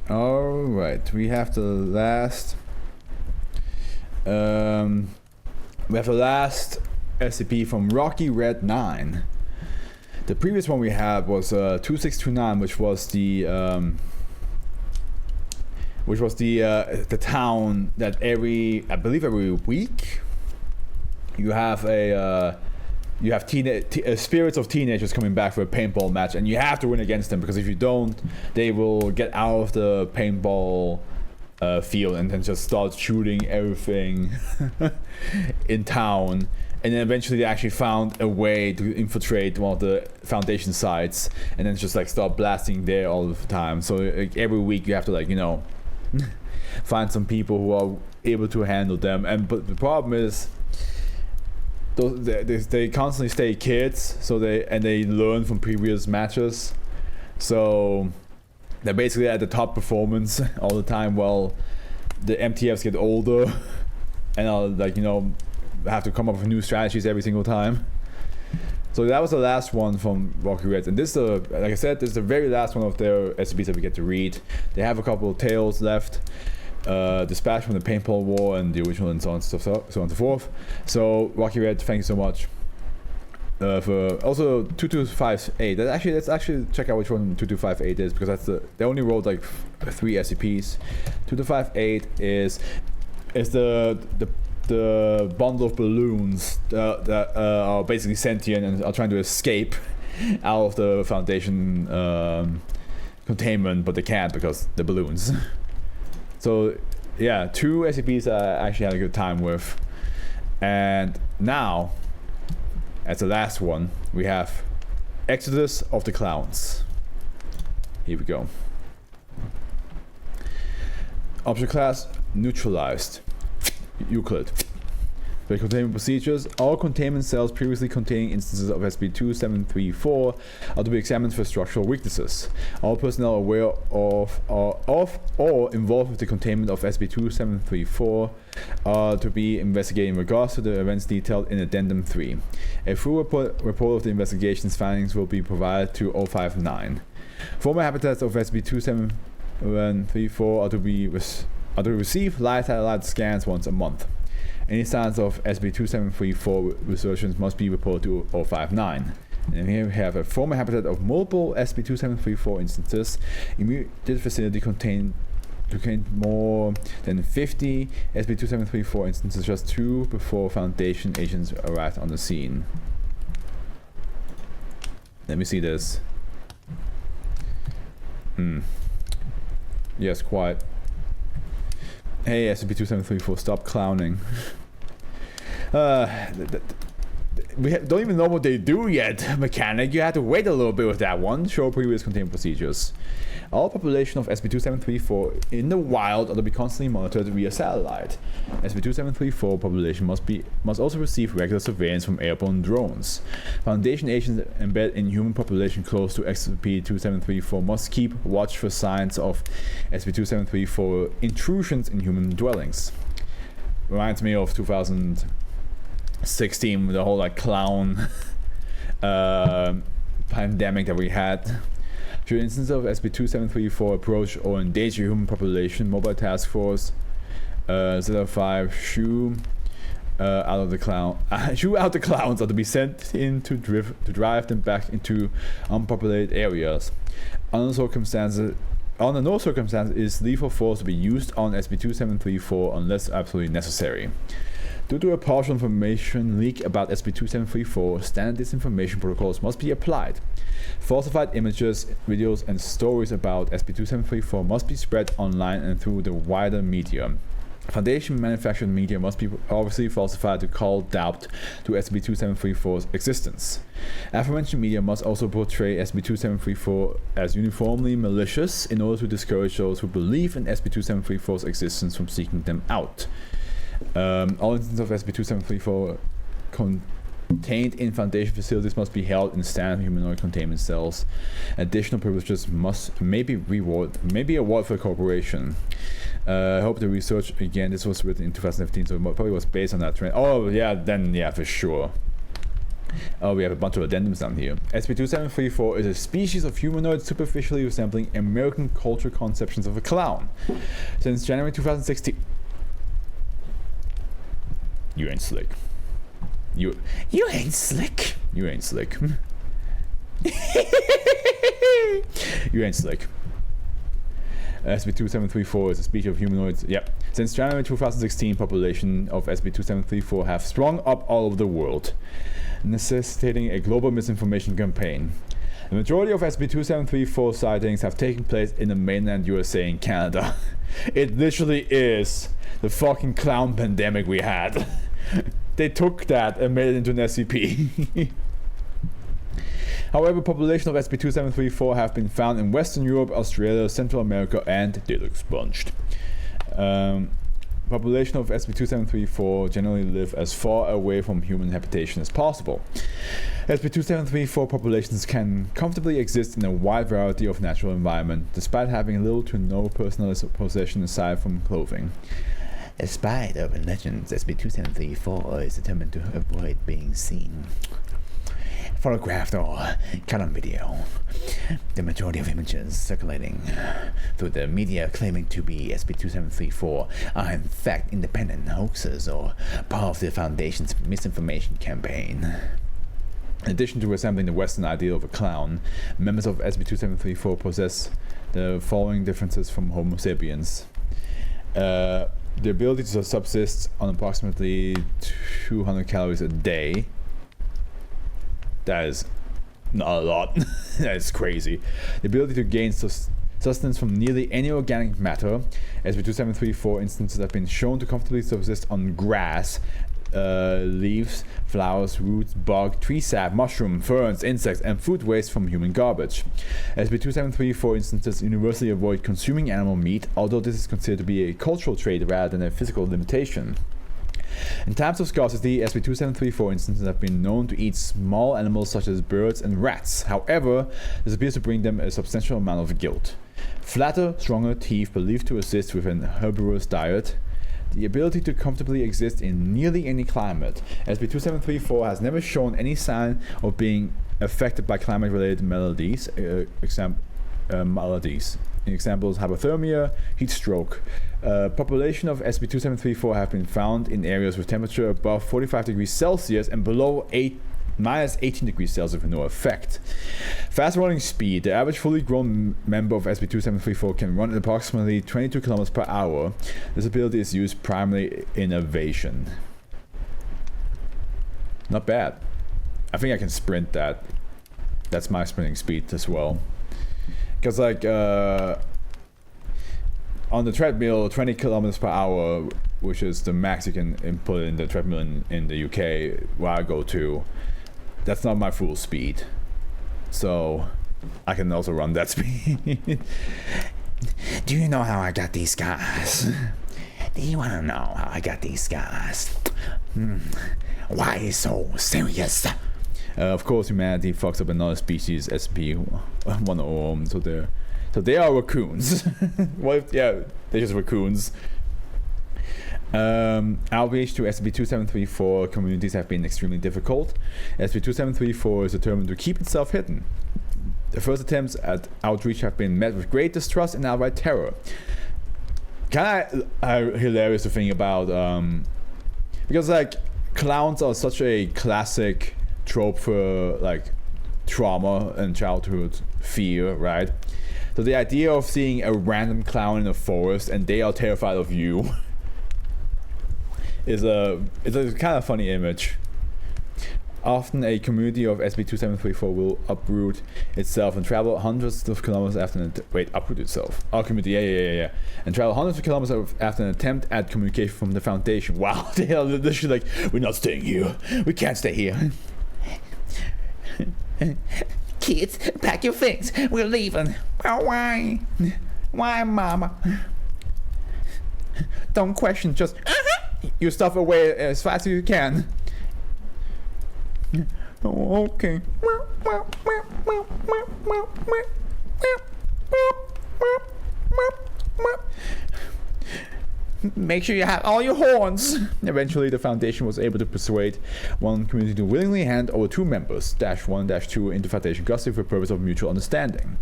Alright, we have the last SCP from Rocky Red 9. The previous one we had was 2629, which was the town that I believe every week you have spirits of teenagers coming back for a paintball match, and you have to win against them, because if you don't, they will get out of the paintball field and then just start shooting everything in town. And then eventually they actually found a way to infiltrate one of the Foundation sites, and then just like start blasting there all the time. So like, every week you have to, like, you know, find some people who are able to handle them. But the problem is, they constantly stay kids, so they learn from previous matches. So they're basically at the top performance all the time, while the MTFs get older and are, like, you know, have to come up with new strategies every single time. So that was the last one from Rocky Red, and this is like I said, this is the very last one of their SCPs that we get to read. They have a couple of tales left, dispatched from the paintball war and the original, and so on and so on and so forth. So Rocky Red, thank you so much. For also 2258. Let's actually check out which one 2258 is, because that's they only wrote like 3 SCPs. 2258 is the bundle of balloons that are basically sentient and are trying to escape out of the Foundation containment, but they can't because they're balloons. So yeah, 2 SCPs I actually had a good time with. And now, as the last one, we have Exodus of the Clowns. Here we go. Object class neutralized. Euclid. For containment procedures, all containment cells previously containing instances of SCP-2734 are to be examined for structural weaknesses. All personnel aware of or involved with the containment of SCP-2734 are to be investigated in regards to the events detailed in Addendum 3. A full report of the investigation's findings will be provided to 059. Former habitats of SCP-2734 are to receive live satellite scans once a month. Any signs of SCP-2734 resurgence must be reported to 059. And here we have a former habitat of multiple SCP-2734 instances. Immediate vicinity contained more than 50 SCP-2734 instances, just 2 before Foundation agents arrived on the scene. Let me see this. Yes, quite. Hey, SCP-2734, stop clowning. We don't even know what they do yet, mechanic. You had to wait a little bit with that one. Show previous containment procedures. All population of SCP-2734 in the wild are to be constantly monitored via satellite. SCP-2734 population must also receive regular surveillance from airborne drones. Foundation agents embedded in human population close to SCP-2734 must keep watch for signs of SCP-2734 intrusions in human dwellings. Reminds me of 2016, the whole like clown pandemic that we had. Should instances of SCP-2734 approach or endanger human population, Mobile Task Force Z05 shoo out the clowns are to be sent in to drive them back into unpopulated areas. Under no circumstances is lethal force to be used on SCP-2734 unless absolutely necessary. Due to a partial information leak about SCP-2734, standard disinformation protocols must be applied. Falsified images, videos, and stories about SCP-2734 must be spread online and through the wider media. Foundation manufactured media must be obviously falsified to call doubt to SCP-2734's existence. Aforementioned media must also portray SCP-2734 as uniformly malicious in order to discourage those who believe in SCP-2734's existence from seeking them out. All instances of SCP-2734 contained in Foundation facilities must be held in standard humanoid containment cells. Additional privileges may be award for cooperation. I hope the research, again, this was written in 2015, so it probably was based on that trend. Oh yeah, then yeah, for sure. Oh, we have a bunch of addendums down here. SCP-2734 is a species of humanoid superficially resembling American culture conceptions of a clown. Since January 2016. You ain't slick. You ain't slick. You ain't slick. You ain't slick. SCP-2734 is a species of humanoids. Yep. Since January 2016, population of SCP-2734 have sprung up all over the world, necessitating a global misinformation campaign. The majority of SCP-2734 sightings have taken place in the mainland USA and Canada. It literally is the fucking clown pandemic we had. They took that and made it into an SCP. However, population of SCP-2734 have been found in Western Europe, Australia, Central America, and they look sponged. Population of SCP-2734 generally live as far away from human habitation as possible. SCP-2734 populations can comfortably exist in a wide variety of natural environment, despite having little to no personal possession aside from clothing. Despite urban legends, SCP-2734 is determined to avoid being seen, photographed, or cut on video. The majority of images circulating through the media claiming to be SCP-2734 are in fact independent hoaxes or part of the Foundation's misinformation campaign. In addition to resembling the Western ideal of a clown, members of SCP-2734 possess the following differences from Homo sapiens. The ability to subsist on approximately 200 calories a day. That is not a lot. That is crazy. The ability to gain sustenance from nearly any organic matter. SCP-2734 instances have been shown to comfortably subsist on grass, leaves, flowers, roots, bark, tree sap, mushroom, ferns, insects, and food waste from human garbage. SCP-2734 instances universally avoid consuming animal meat, although this is considered to be a cultural trait rather than a physical limitation. In times of scarcity, SCP-2734 instances have been known to eat small animals such as birds and rats. However, this appears to bring them a substantial amount of guilt. Flatter, stronger teeth believed to assist with an herbivorous diet. The ability to comfortably exist in nearly any climate. SCP-2734 has never shown any sign of being affected by climate-related maladies. Examples: hypothermia, heat stroke. Population of SCP-2734 have been found in areas with temperature above 45 degrees Celsius and below minus 18 degrees Celsius with no effect. Fast running speed. The average fully grown member of SCP-2734 can run at approximately 22 km per hour. This ability is used primarily in evasion. Not bad. I think I can sprint that. That's my sprinting speed as well. Because like on the treadmill, 20 kilometers per hour, which is the max you can input in the treadmill in the UK where I go to, that's not my full speed. So I can also run that speed. Do you know how I got these scars? Do you want to know how I got these scars? Why so serious? Of course, humanity fucks up another species, SCP-101, so they are raccoons. What if, yeah, they're just raccoons. Outreach to SCP-2734 communities have been extremely difficult. SCP-2734 is determined to keep itself hidden. The first attempts at outreach have been met with great distrust and outright terror. Kind of hilarious to think about, because like clowns are such a classic trope for like trauma and childhood fear, right? So the idea of seeing a random clown in a forest and they are terrified of you it's a kind of funny image. Often a community of SCP-2734 will uproot itself and travel hundreds of kilometers after uproot itself. Our community, yeah. And travel hundreds of kilometers after an attempt at communication from the Foundation. Wow, they are literally like, we're not staying here. We can't stay here. Kids, pack your things. We're leaving. Why? Why, Mama? Don't question, just your stuff away as fast as you can. Oh, okay. Make sure you have all your horns. Eventually, the Foundation was able to persuade one community to willingly hand over 2 members, -1, -2, into Foundation custody for the purpose of mutual understanding.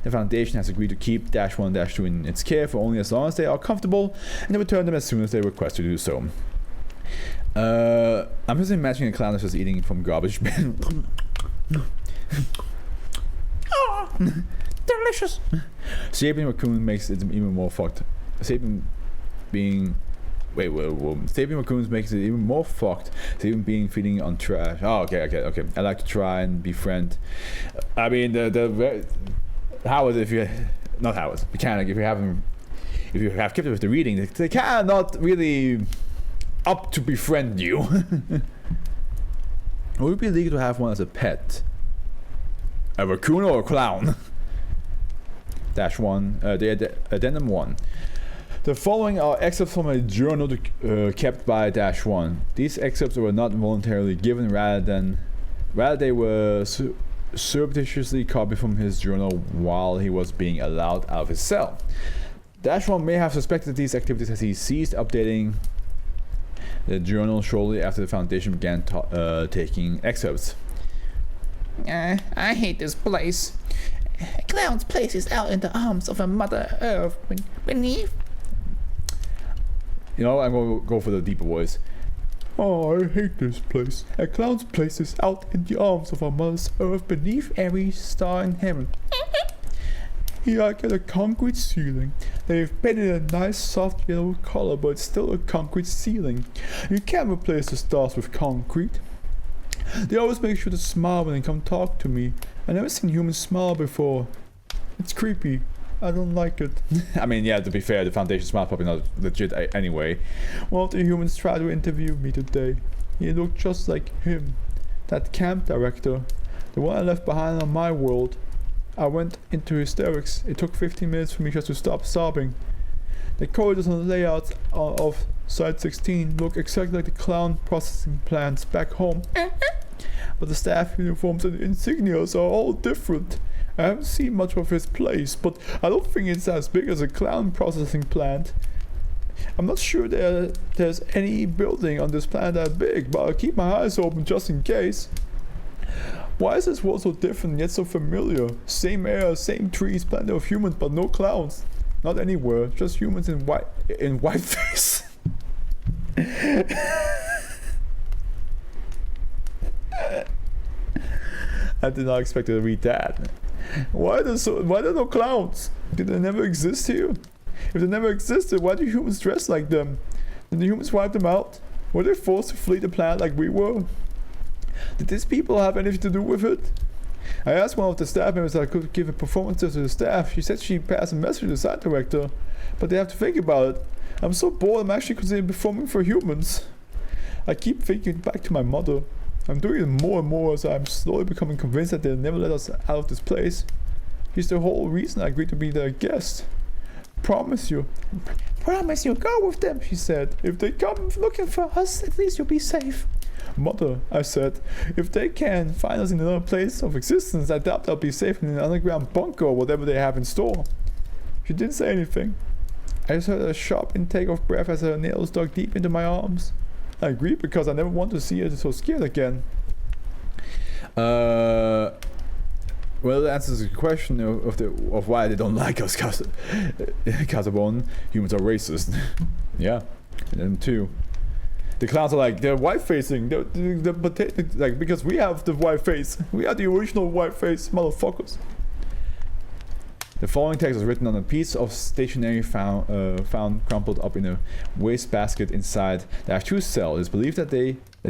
The Foundation has agreed to keep -1, -2 in its care for only as long as they are comfortable, and to return them as soon as they request to do so. I'm just imagining a clown that's just eating from garbage bin. Oh, delicious. Sapien raccoon makes it even more fucked. Sapien raccoons makes it even more fucked. Sapien being feeding on trash. Oh, okay. I like to try and befriend. I mean, Howard, if you not Howard, mechanic. If you have kept it with the reading, they cannot really up to befriend you. Would it be legal to have one as a pet? A raccoon or a clown? -1, the addendum 1. The following are excerpts from a journal kept by -1. These excerpts were not voluntarily given, rather they were surreptitiously copied from his journal while he was being allowed out of his cell. -1 may have suspected these activities as he ceased updating the journal shortly after the Foundation began taking excerpts. I hate this place. A clown's place is out in the arms of a Mother Earth beneath. You know, I'm going to go for the deeper voice. Oh, I hate this place. A clown's place is out in the arms of a Mother Earth beneath every star in heaven. Here I get a concrete ceiling. They've painted a nice soft yellow color, but it's still a concrete ceiling. You can't replace the stars with concrete. They always make sure to smile when they come talk to me. I've never seen humans smile before. It's creepy. I don't like it. I mean, yeah, to be fair, the Foundation smile probably not legit anyway. One of the humans tried to interview me today. He looked just like him. That camp director. The one I left behind on my world. I went into hysterics. It took 15 minutes for me just to stop sobbing. The corridors and the layouts of Site 16 look exactly like the clown processing plants back home. But the staff uniforms and insignias are all different. I haven't seen much of his place, but I don't think it's as big as a clown processing plant. I'm not sure there's any building on this planet that big, but I'll keep my eyes open just in case. Why is this world so different yet so familiar? Same air, same trees, plenty of humans, but no clowns. Not anywhere, just humans in whiteface. I did not expect to read that. Why are there no clowns? Did they never exist here? If they never existed, why do humans dress like them? Did the humans wipe them out? Were they forced to flee the planet like we were? Did these people have anything to do with it? I asked one of the staff members if I could give a performance to the staff. She said she'd pass a message to the site director, but they have to think about it. I'm so bored I'm actually considering performing for humans. I keep thinking back to my mother. I'm doing it more and more as I'm slowly becoming convinced that they'll never let us out of this place. She's the whole reason I agreed to be their guest. Promise you, go with them, she said. If they come looking for us, at least you'll be safe. Mother, I said, if they can find us in another place of existence, I doubt they'll be safe in an underground bunker or whatever they have in store. She didn't say anything. I just heard a sharp intake of breath as her nails dug deep into my arms. I agreed because I never want to see her so scared again. Well, that answers the question of why they don't like us, Casabon. Humans are racist. Yeah, and them too. The clowns are like, they're white-facing. Like, because we have the white face. We are the original white face, motherfuckers. The following text was written on a piece of stationery found crumpled up in a wastebasket inside the H2 cell. It is believed that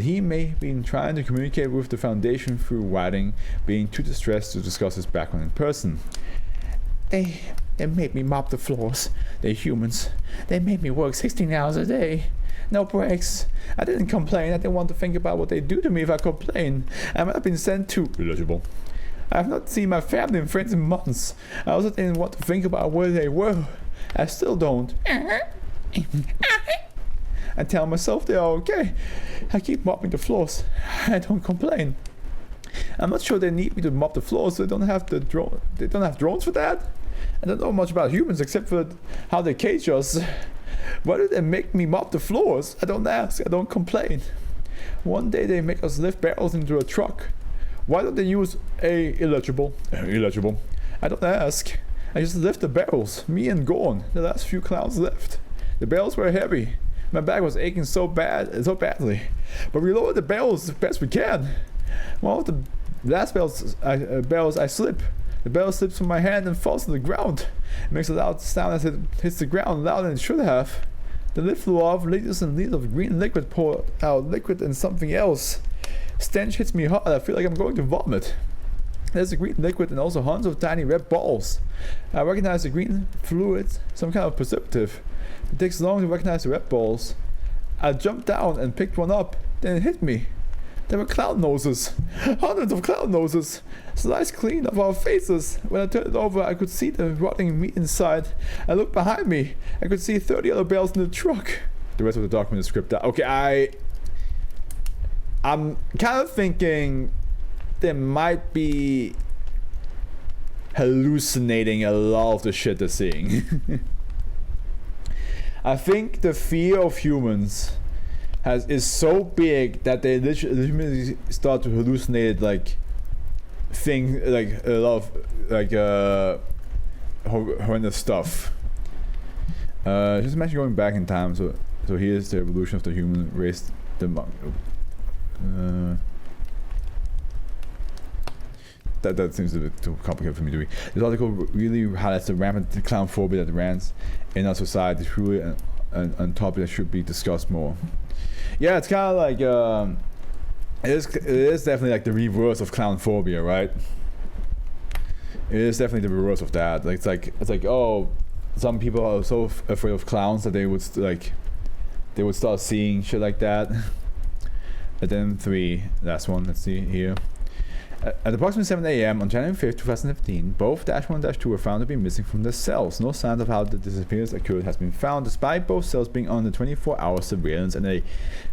he may have been trying to communicate with the Foundation through writing, being too distressed to discuss his background in person. They made me mop the floors. They're humans. They made me work 16 hours a day. No breaks. I didn't complain. I didn't want to think about what they'd do to me if I complained. I might have been sent to... Illegible. I have not seen my family and friends in months. I also didn't want to think about where they were. I still don't. I tell myself they are okay. I keep mopping the floors. I don't complain. I'm not sure they need me to mop the floors. They don't have the drone. They don't have drones for that. I don't know much about humans except for how they cage us. Why do they make me mop the floors? I don't ask, I don't complain. One day they make us lift barrels into a truck. Why don't they use illegible? I don't ask. I just lift the barrels, me and Gorn, the last few clowns left. The barrels were heavy. My back was aching so badly. But we lowered the barrels as best we can. One of the last barrels I slip. The barrel slips from my hand and falls to the ground. It makes a loud sound as it hits the ground, louder than it should have. The lid flew off, liters and liters of green liquid pour out, liquid and something else. Stench hits me hard, I feel like I'm going to vomit. There's a green liquid and also hundreds of tiny red balls. I recognize the green fluid, some kind of preservative. It takes long to recognize the red balls. I jumped down and picked one up, then it hit me. There were clown noses. Hundreds of clown noses. Sliced clean of our faces. When I turned it over, I could see the rotting meat inside. I looked behind me. I could see 30 other barrels in the truck. The rest of the document is scripted out. Okay, I'm kind of thinking they might be hallucinating a lot of the shit they're seeing. I think the fear of humans is so big that they literally start to hallucinate like things, like a lot of like horrendous stuff. Just imagine going back in time. So here's the evolution of the human race. That seems a bit too complicated for me to read. This article really highlights the rampant clown phobia that runs in our society. Truly a topic that should be discussed more. Yeah, it's kind of like it is definitely like the reverse of clown phobia, right? It is definitely the reverse of that. Like it's like oh, some people are so afraid of clowns that they would start seeing shit like that. And then 3, last one. Let's see here. At approximately 7 a.m. on January 5th, 2015, both Dash 1 and Dash 2 were found to be missing from their cells. No sign of how the disappearance occurred has been found, despite both cells being under 24-hour surveillance and a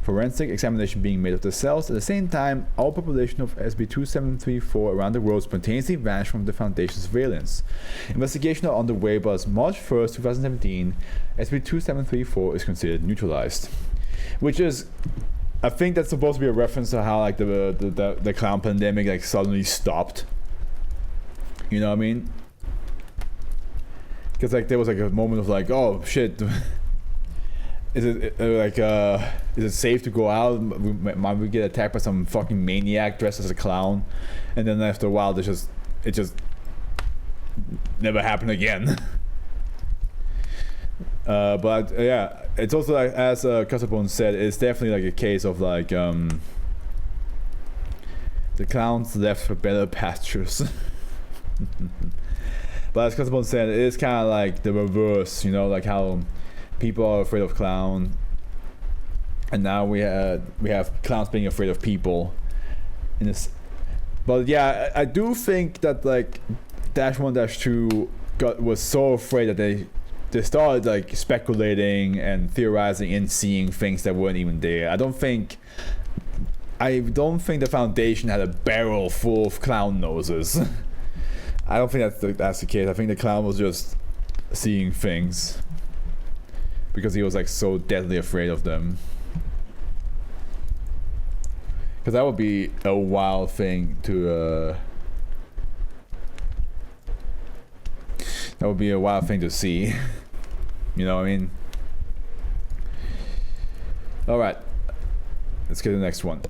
forensic examination being made of the cells. At the same time, all population of SCP-2734 around the world spontaneously vanished from the Foundation's surveillance. Investigations are underway, but as March 1st, 2017, SCP-2734 is considered neutralized. Which is... I think that's supposed to be a reference to how like the clown pandemic like suddenly stopped. You know what I mean? Because like there was like a moment of like, oh shit, is it safe to go out? Might we get attacked by some fucking maniac dressed as a clown? And then after a while, it just never happened again. But yeah, it's also like, as Casabon said, it's definitely like a case of like the clowns left for better pastures. But as Casabon said, it is kind of like the reverse, you know, like how people are afraid of clowns, and now we have clowns being afraid of people. In this, but yeah, I do think that like Dash 1, Dash 2 was so afraid that they started like speculating and theorizing and seeing things that weren't even there. I don't think the Foundation had a barrel full of clown noses. I don't think that's the case. I think the clown was just seeing things because he was like so deadly afraid of them. Because that would be a wild thing to that would be a wild thing to see. You know what I mean? Alright. Let's get to the next one.